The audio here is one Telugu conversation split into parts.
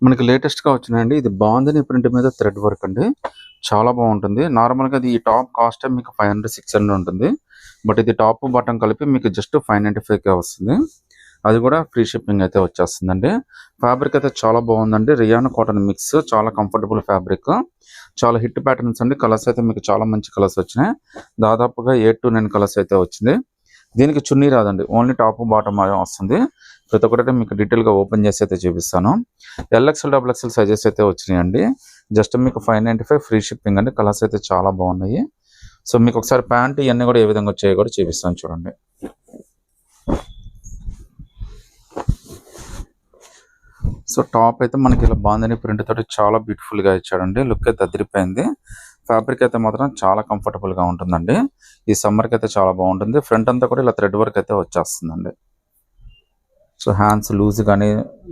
మనకి లేటెస్ట్‌గా వచ్చినాయండి. ఇది బాందిని ప్రింట్ మీద థ్రెడ్ వర్క్ అండి. చాలా బావుంటుంది. నార్మల్‌గా ఈ టాప్ కాస్టే మీకు 500, 600 ఉంటుంది. బట్ ఇది టాప్, బాటమ్ కలిపి మీకు జస్ట్ 595కే వస్తుంది. అది కూడా ఫ్రీ షిప్పింగ్ అయితే వచ్చేస్తుందండి. ఫ్యాబ్రిక్ అయితే చాలా బాగుందండి. రియాన్ కాటన్ మిక్స్ చాలా కంఫర్టబుల్ ఫ్యాబ్రిక్. చాలా హిట్ ప్యాటర్న్స్ అండి. కలర్స్ అయితే మీకు చాలా మంచి కలర్స్ వచ్చినాయి. దాదాపుగా 8-9 కలర్స్ అయితే వచ్చింది. దీనికి చున్నీ రాదండి. ఓన్లీ టాప్, బాటమ్ వస్తుంది. ప్రతి ఒక్కటి మీకు డీటెయిల్‌గా ఓపెన్ చేసి అయితే చూపిస్తాను. ఎల్ఎక్స్ఎల్, డబుల్ ఎక్స్ఎల్ సైజెస్ అయితే వచ్చినాయండి. జస్ట్ మీకు 595 ఫ్రీ షిప్పింగ్ అండి. కలర్స్ అయితే చాలా బాగున్నాయి. సో మీకు ఒకసారి ప్యాంట్ ఇవన్నీ కూడా ఏ విధంగా వచ్చాయో కూడా చూపిస్తాను చూడండి. సో టాప్ అయితే మనకి ఇలా బాందిని ప్రింట్ తోటి చాలా బ్యూటిఫుల్ గా ఇచ్చాడండి. లుక్ అయితే అదిరిపోయింది. ఫ్యాబ్రిక్ అయితే మాత్రం చాలా కంఫర్టబుల్ గా ఉంటుందండి. ఈ సమ్మర్ కి అయితే చాలా బాగుంటుంది. ఫ్రంట్ అంతా కూడా ఇలా థ్రెడ్ వర్క్ అయితే వచ్చేస్తుందండి. సో హ్యాండ్స్ లూజ్ కానీ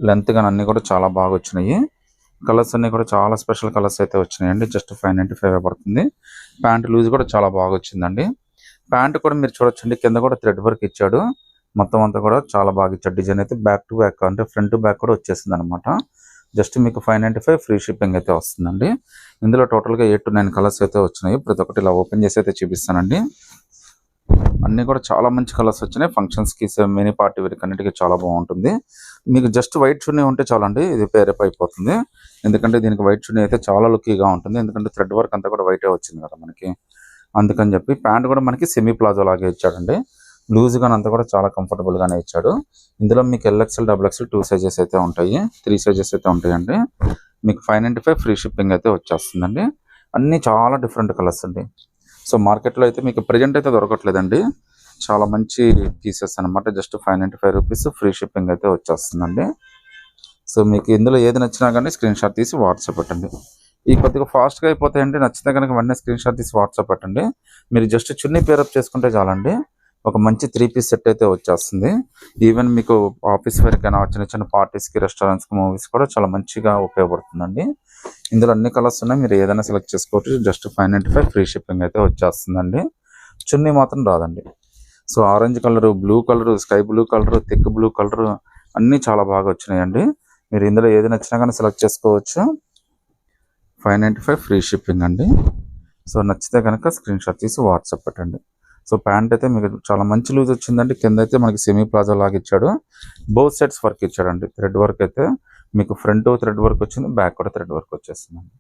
లెంత్ కానీ అన్నీ కూడా చాలా బాగా వచ్చినాయి. కలర్స్ అన్నీ కూడా చాలా స్పెషల్ కలర్స్ అయితే వచ్చినాయండి. జస్ట్ 595 పడుతుంది. ప్యాంట్ లూజ్ కూడా చాలా బాగా వచ్చిందండి. ప్యాంట్ కూడా మీరు చూడొచ్చండి. కింద కూడా థ్రెడ్ వర్క్ ఇచ్చాడు. మొత్తం అంతా కూడా చాలా బాగా ఇచ్చాడు. డిజైన్ అయితే బ్యాక్ టు బ్యాక్ అంటే ఫ్రంట్ టు బ్యాక్ కూడా వచ్చేసింది అనమాట. జస్ట్ మీకు 595 ఫ్రీ షిప్పింగ్ అయితే వస్తుందండి. ఇందులో టోటల్గా 8-9 కలర్స్ అయితే వచ్చినాయి. ప్రతి ఒక్కటి ఇలా ఓపెన్ చేసి అయితే చూపిస్తానండి. అన్నీ కూడా చాలా మంచి కలర్స్ వచ్చినాయి. ఫంక్షన్స్కి, మినీ పార్టీ వేర్కి అన్నిటికీ చాలా బాగుంటుంది. మీకు జస్ట్ వైట్ చున్నీ ఉంటే చాలండి. ఇది పేరప్ అయిపోతుంది. ఎందుకంటే దీనికి వైట్ చున్నీ అయితే చాలా లుక్కీగా ఉంటుంది. ఎందుకంటే థ్రెడ్ వర్క్ అంతా కూడా వైటే వచ్చింది కదా మనకి. అందుకని చెప్పి ప్యాంట్ కూడా మనకి సెమీ ప్లాజో లాగే ఇచ్చాడండి. లూజ్గా అంతా కూడా చాలా కంఫర్టబుల్గానే ఇచ్చాడు. ఇందులో మీకు ఎల్ఎక్స్ఎల్, డబుల్ ఎక్స్ఎల్ 2 సైజెస్ అయితే ఉంటాయి. 3 సైజెస్ అయితే ఉంటాయండి. మీకు 595 ఫ్రీ షిప్పింగ్ అయితే వచ్చేస్తుందండి. అన్నీ చాలా డిఫరెంట్ కలర్స్ అండి. సో మార్కెట్లో అయితే మీకు ప్రెజెంట్ అయితే దొరకట్లేదండి. చాలా మంచి పీసెస్ అనమాట. జస్ట్ 595 రూపీస్ ఫ్రీ షిప్పింగ్ అయితే వచ్చేస్తుందండి. సో మీకు ఇందులో ఏది నచ్చినా కానీ స్క్రీన్ షాట్ తీసి వాట్సాప్ పెట్టండి. ఈ కొద్దిగా ఫాస్ట్గా అయిపోతాయండి. నచ్చితే కనుక వెంటనే స్క్రీన్ షాట్ తీసి వాట్సాప్ పెట్టండి. మీరు జస్ట్ చున్నీ పేరప్ చేసుకుంటే చాలండి. ఒక మంచి 3 పీస్ సెట్ అయితే వచ్చేస్తుంది. ఈవెన్ మీకు ఆఫీస్ వేర్కైనా చిన్న చిన్న పార్టీస్కి, రెస్టారెంట్స్కి, మూవీస్ కూడా చాలా మంచిగా ఉపయోగపడుతుందండి. ఇందులో అన్ని కలర్స్ ఉన్నాయి. మీరు ఏదైనా సెలెక్ట్ చేసుకోవచ్చు. జస్ట్ 595 ఫ్రీ షిప్పింగ్ అయితే వచ్చేస్తుందండి. చున్నీ మాత్రం రాదండి. So orange colour, blue colour, sky blue colour, thick blue colour అన్నీ చాలా బాగా వచ్చినాయండి. మీరు ఇందులో ఏది నచ్చినా కానీ సెలెక్ట్ చేసుకోవచ్చు. 595 ఫ్రీ షిప్పింగ్ అండి. సో నచ్చితే కనుక స్క్రీన్ షాట్ తీసి వాట్సాప్ పెట్టండి. సో ప్యాంట్ అయితే మీకు చాలా మంచి లూజ్ వచ్చిందండి. కింద అయితే మనకి సెమీ ప్లాజో లాగా ఇచ్చాడు. బోత్ సైడ్స్ వర్క్ ఇచ్చాడండి. థ్రెడ్ వర్క్ అయితే మీకు ఫ్రంట్ థ్రెడ్ వర్క్ వచ్చింది, బ్యాక్ కూడా థ్రెడ్ వర్క్ వచ్చేస్తుందండి.